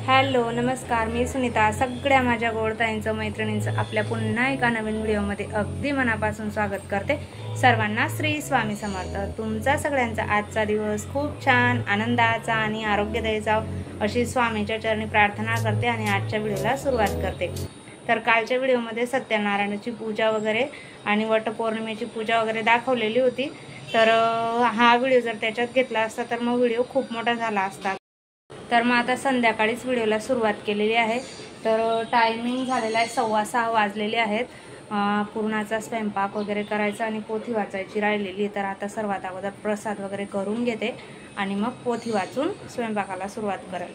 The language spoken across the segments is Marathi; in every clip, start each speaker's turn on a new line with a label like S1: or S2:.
S1: हॅलो नमस्कार, मी सुनीता. सगळ्या माझ्या गोडताईंचं मैत्रिणींचं आपल्या पुन्हा एका नवीन व्हिडिओमध्ये अगदी मनापासून स्वागत करते. सर्वांना श्री स्वामी समर्थ. तुमचा सगळ्यांचा आजचा दिवस खूप छान आनंदाचा आणि आरोग्यदायी जाव अशी स्वामीच्या चरणी प्रार्थना करते आणि आजच्या व्हिडिओला सुरुवात करते. तर कालच्या व्हिडिओमध्ये सत्यनारायणाची पूजा वगैरे आणि वटपौर्णिमेची पूजा वगैरे दाखवलेली होती. तर हा व्हिडिओ जर त्याच्यात घेतला असता तर मग व्हिडिओ खूप मोठा झाला असता. तर मग आता संध्याकाळीच व्हिडिओला सुरुवात केलेली आहे. तर टायमिंग झालेला आहे 6:15 वाजलेले आहेत. पूर्णाचा स्वयंपाक वगैरे करायचा आणि पोथी वाचायची राहिलेली. तर आता सर्वात अगोदर प्रसाद वगैरे करून घेते आणि मग पोथी वाचून स्वयंपाकाला सुरुवात करेल.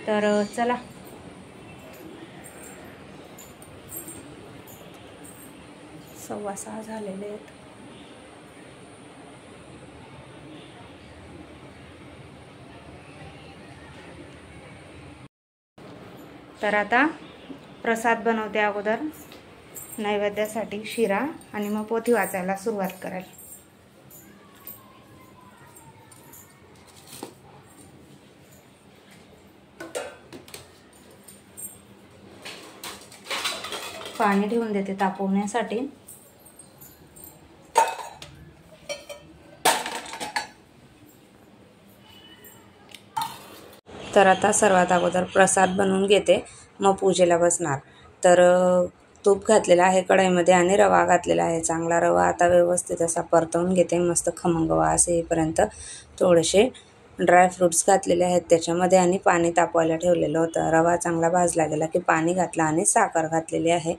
S1: तर चला. सव्वा 6 झालेले आहेत. तर आता प्रसाद बनवते अगोदर नैवेद्यासाठी शिरा आणि मग पोथी वाचायला सुरुवात करेल. पाणी ठेवून देते तापवण्यासाठी. तर आता सर्वात अगोदर प्रसाद बनवून घेते, मग पूजेला बसणार. तर तूप घातलेला आहे कढईमध्ये आणि रवा घातलेला आहे. चांगला रवा आता व्यवस्थित असा परतवून घेते, मस्त खमंग वास येईपर्यंत. थोडेसे ड्रायफ्रूट्स घातलेले आहेत त्याच्यामध्ये आणि पाणी तापवायला ठेवलेलं होतं. रवा चांगला भाजला गेला की पाणी घातलं आणि साखर घातलेली आहे.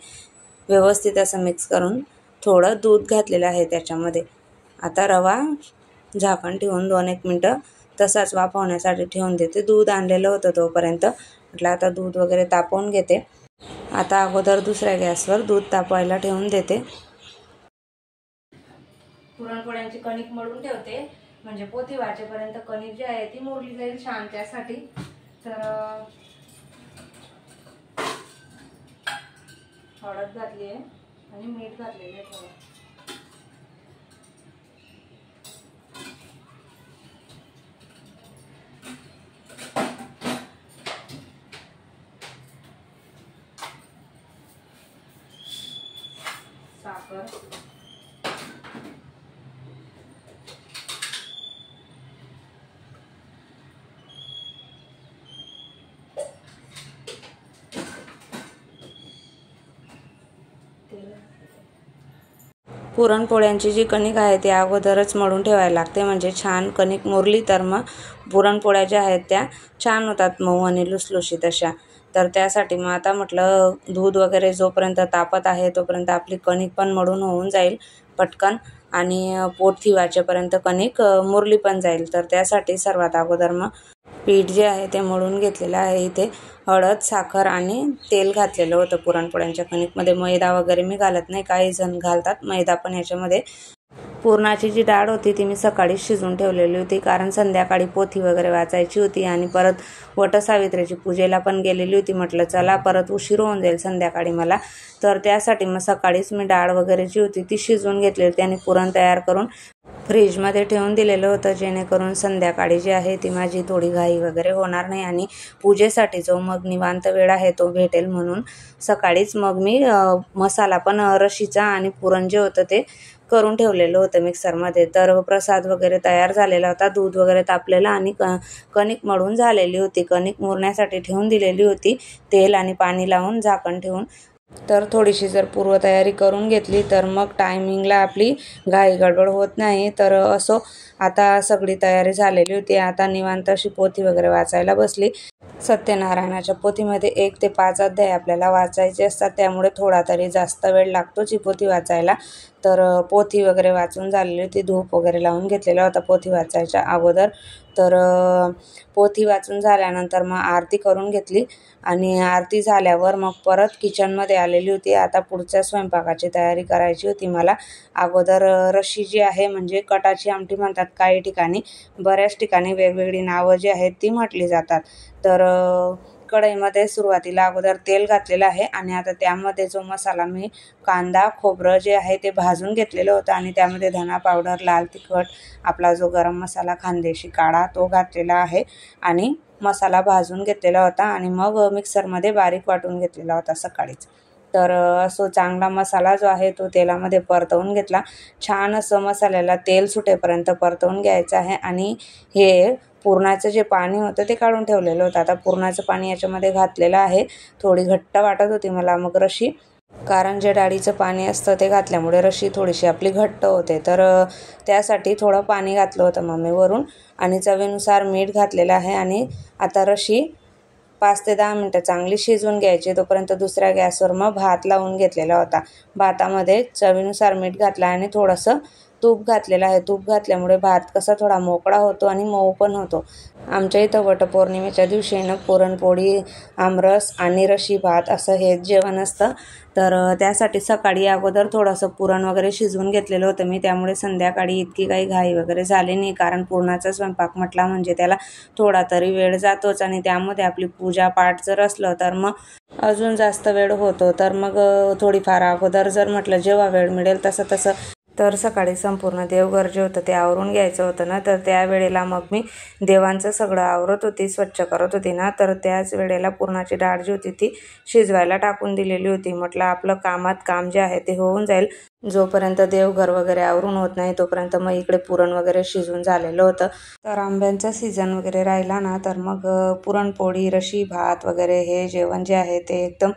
S1: व्यवस्थित असं मिक्स करून थोडं दूध घातलेलं आहे त्याच्यामध्ये. आता रवा झाकण ठेवून 2-1 मिनटं तसाच वाफवण्यासाठी ठेवून देते. दूध आणलेलं होतं तोपर्यंत. म्हटलं आता दूध वगैरे तापवून घेते. आता अगोदर दुसऱ्या गॅसवर दूध तापवायला ठेवून देते. पुरणपोळ्यांची कणिक मळून ठेवते, म्हणजे पोथी वाचेपर्यंत कणिक जी आहे ती मोडली जाईल छान त्यासाठी. तर हळद घातली आहे आणि मीठ घातलेलं आहे थोडं. साखर, पुरणपोळ्यांची जी कणिक आहे ती अगोदरच मळून ठेवायला लागते, म्हणजे छान कणिक मुरली तर मग पुरणपोळ्या ज्या आहेत त्या छान होतात, मऊ आणि लुसलुशीत अशा. तर त्यासाठी मग आता म्हटलं दूध वगैरे जोपर्यंत तापत आहे तोपर्यंत आपली कणिक पण मळून होऊन जाईल पटकन आणि पोथी वाचेपर्यंत कणिक मुरली पण जाईल. तर त्यासाठी सर्वात अगोदर मग पीठ जे आहे ते मळून घेतलेलं आहे. इथे हळद, साखर आणि तेल घातलेलं होतं पुरणपोळ्यांच्या कणिकमध्ये. मैदा वगैरे मी घालत नाही, काही जण घालतात मैदा पण याच्यामध्ये. पुरणाची जी डाळ होती ती मी सकाळी शिजवून ठेवलेली होती, कारण संध्याकाळी पोथी वगैरे वाचायची होती आणि परत वटसावित्रीची पूजेला पण गेलेली होती. म्हटलं चला परत उशीर होऊन जाईल संध्याकाळी मला. तर त्यासाठी मग सकाळीच मी डाळ वगैरे जी होती ती शिजवून घेतली होती आणि पुरण तयार करून फ्रीजमध्ये ठेवून दिलेलं होतं, जेणेकरून संध्याकाळी जी आहे ती माझी थोडी घाई वगैरे होणार नाही आणि पूजेसाठी जो मग निवांत वेळ आहे तो भेटेल म्हणून सकाळीच मग मी मसाला पण रशीचा आणि पुरण जे होतं ते करून ठेवलेलं होतं मिक्सरमध्ये. तर प्रसाद वगैरे तयार झालेला होता, दूध वगैरे तापलेला आणि कणिक मळून झालेली होती. कणिक मुरण्यासाठी ठेवून दिलेली होती तेल आणि पाणी लावून झाकण ठेवून. तर थोडीशी जर पूर्वतयारी करून घेतली तर मग टायमिंगला आपली घाई गडबड होत नाही. तर असो, आता सगळी तयारी झालेली होती. आता निवांत अशी पोथी वगैरे वाचायला बसली. सत्यनारायणाच्या पोथीमध्ये 1 ते 5 अध्याय आपल्याला वाचायचे असतात, त्यामुळे थोडा तरी जास्त वेळ लागतोच ही पोथी वाचायला. तर पोथी वगैरे वाचून झालेली होती. धूप वगैरे लावून घेतलेला होता पोथी वाचायच्या अगोदर. तर पोथी वाचून झाल्यानंतर मग आरती करून घेतली आणि आरती झाल्यावर मग परत किचनमध्ये आलेली होती. आता पुढच्या स्वयंपाकाची तयारी करायची होती मला. अगोदर रशी जी आहे, म्हणजे कटाची आमटी म्हणतात काही ठिकाणी, बऱ्याच ठिकाणी वेगवेगळी नावं जी आहेत ती म्हटली जातात. तर कढईमध्ये सुरुवातीला अगोदर तेल घातलेलं आहे आणि आता त्यामध्ये जो मसाला मी कांदा खोबरं जे आहे ते भाजून घेतलेलं होतं आणि त्यामध्ये धना पावडर, लाल तिखट, आपला जो गरम मसाला खानदेशी काळा तो घातलेला आहे आणि मसाला भाजून घेतलेला होता आणि मग मिक्सरमध्ये बारीक वाटून घेतलेला होता सकाळीच। तर असं चांगला मसाला जो आहे तो तेलामध्ये परतवून घेतला। छान असं मसाल्याला तेल सुटेपर्यंत परतवून घ्यायचं आहे आणि हे पुरणाचं जे पाणी होतं ते काढून ठेवलेलं होतं। आता पुरणाचं पाणी याच्यामध्ये घातलेलं आहे। थोडी घट्ट वाटत होती मला मग रशी, कारण जे डाळीचं पाणी असतं ते घातल्यामुळे रशी थोडीशी आपली घट्ट होते। तर त्यासाठी थोडं पाणी घातलं होतं मम्मी वरून आणि चवीनुसार मीठ घातलेलं आहे। आणि आता रशी 5 ते 10 मिनटं चांगली शिजवून घ्यायची। तोपर्यंत दुसऱ्या गॅसवर मग भात लावून घेतलेला होता। भातामध्ये चवीनुसार मीठ घातलं आणि थोडंसं तूप घातलेलं आहे। तूप घातल्यामुळे भात कसा थोडा मोकळा होतो आणि मऊ पण होतो। आमच्या इथं वटपौर्णिमेच्या दिवशी पुरणपोळी, आमरस आणि रशी भात असं हे जेवण असतं। तर त्यासाठी सकाळी अगोदर थोडंसं पुरण वगैरे शिजवून घेतलेलं होतं मी, त्यामुळे संध्याकाळी इतकी काही घाई वगैरे झाली नाही, कारण पुरणाचा स्वयंपाक म्हटला म्हणजे त्याला थोडा तरी वेळ जातोच आणि त्यामध्ये आपली पूजा पाठ जर असलं तर मग अजून जास्त वेळ होतो। तर मग थोडीफार अगोदर जर म्हटलं जेव्हा वेळ मिळेल तसं तर सकाळी संपूर्ण देवघर जे होतं ते आवरून घ्यायचं होतं ना, तर त्यावेळेला मग मी देवांचं सगळं आवरत होती, स्वच्छ करत होती ना, तर त्याच वेळेला पुरणाची डाळ जी होती ती शिजवायला टाकून दिलेली होती। म्हटलं आपलं कामात काम जे आहे ते होऊन जाईल, जोपर्यंत देवघर वगैरे आवरून होत नाही तोपर्यंत मग इकडे पुरण वगैरे शिजून झालेलं होतं। तर आंब्यांचा सीझन वगैरे राहिला ना तर मग पुरणपोळी, रशी भात वगैरे हे जेवण जे आहे ते एकदम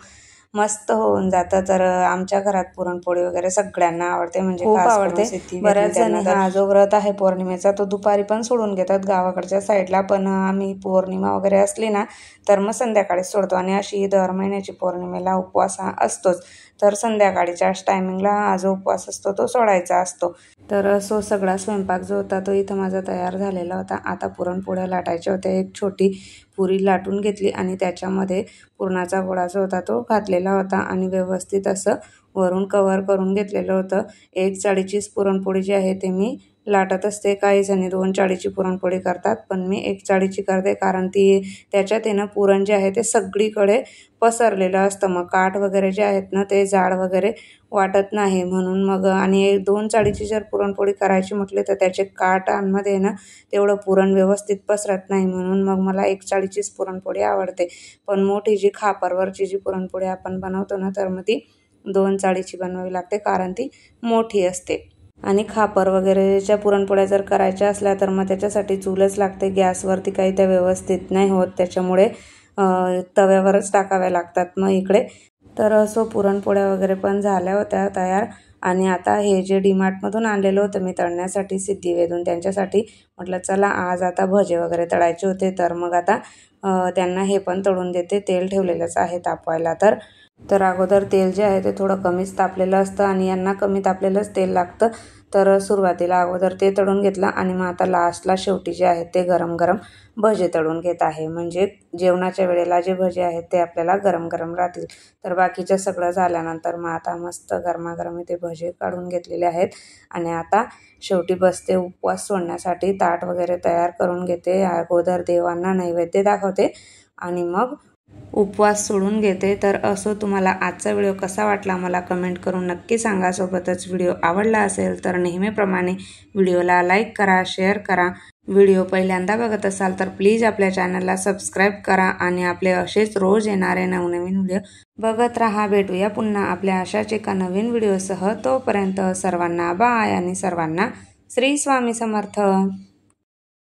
S1: मस्त होऊन जातं। तर आमच्या घरात पुरणपोळी वगैरे सगळ्यांना आवडते, म्हणजे खूप आवडते। बऱ्याच जणी हा जो व्रत आहे पौर्णिमेचा तो दुपारी पण सोडून घेतात गावाकडच्या साईडला, पण आम्ही पौर्णिमा वगैरे असली ना तर मग संध्याकाळी सोडतो आणि अशी दर महिन्याची पौर्णिमेला उपवास हा असतोच। तर संध्याकाळच्याच टायमिंगला हा जो उपवास असतो तो सोडायचा असतो। तर सगळा स्वयंपाक जो होता तो इथं माझा तयार झालेला होता। आता पुरणपोळ्या लाटायच्या होत्या। एक छोटी पुरी लाटून घेतली आणि त्याच्यामध्ये पुरणाचा गोळा जो होता तो घातलेला होता आणि व्यवस्थित असं वरून कव्हर करून घेतलेलं होतं। 1 चाळीचीच पुरणपोळी जी आहे ते मी लाटत असते। काही जणी 2 चाळीची पुरणपोळी करतात, पण मी 1 चाळीची करते, कारण त्याच्यात पुरण जे आहे ते सगळीकडे पसरलेलं असतं। मग काठ वगैरे जे आहेत ना ते जाड वगैरे वाटत नाही, म्हणून मग आणि 2 चाळीची जर पुरणपोळी करायची म्हटली तर त्याचे काठांमध्ये ना तेवढं पुरण व्यवस्थित पसरत नाही, म्हणून मग मला 1 चाळीचीच पुरणपोळी आवडते। पण मोठी जी खापरवरची जी पुरणपोळी आपण बनवतो ना तर मग ती 2 चाळीची बनवावी लागते, कारण ती मोठी असते। आणि खापर वगैरेच्या पुरणपोळ्या जर करायच्या असल्या तर मग त्याच्यासाठी चूलच लागते, गॅसवरती काही त्या व्यवस्थित नाही होत, त्याच्यामुळे तव्यावरच टाकाव्या लागतात मग इकडे। तर पुरणपोळ्या वगैरे पण झाल्या होत्या तयार आणि आता हे जे डीमार्टमधून आणलेलं होतं मी तळण्यासाठी सिद्धिवेदून, त्यांच्यासाठी म्हटलं चला आज आता भजे वगैरे तळायचे होते, तर मग आता त्यांना हे पण तळून देते। तेल ठेवलेलंच आहे तापवायला। तर अगोदर तेल जे आहे ते थोडं कमीच तापलेलं असतं आणि यांना कमी तापलेलंच तेल लागतं। तर सुरुवातीला अगोदर ते तळून घेतलं आणि मग आता लास्टला शेवटी जे आहेत ते गरम गरम भजे तळून घेत आहे, म्हणजे जेवणाच्या वेळेला जे भजे आहेत ते आपल्याला गरम गरम राहतील। तर बाकीचं सगळं झाल्यानंतर मग आता मस्त गरमागरम ते भजे काढून घेतलेले आहेत आणि आता शेवटी बसते उपवास सोडण्यासाठी। ताट वगैरे तयार करून घेते, अगोदर देवांना नैवेद्य दाखवते आणि मग उपवास सोडून घेते। तर तुम्हाला आजचा व्हिडिओ कसा वाटला मला कमेंट करून नक्की सांगा। सोबतच व्हिडिओ आवडला असेल तर नेहमीप्रमाणे व्हिडिओला लाईक करा, शेअर करा। व्हिडिओ पहिल्यांदा बघत असाल तर प्लीज आपल्या चॅनलला सबस्क्राईब करा आणि आपले असेच रोज येणारे नवनवीन व्हिडिओ बघत राहा। भेटूया पुन्हा आपल्या अशाच एका नवीन व्हिडिओसह। तोपर्यंत सर्वांना बाय आणि सर्वांना श्री स्वामी समर्थ।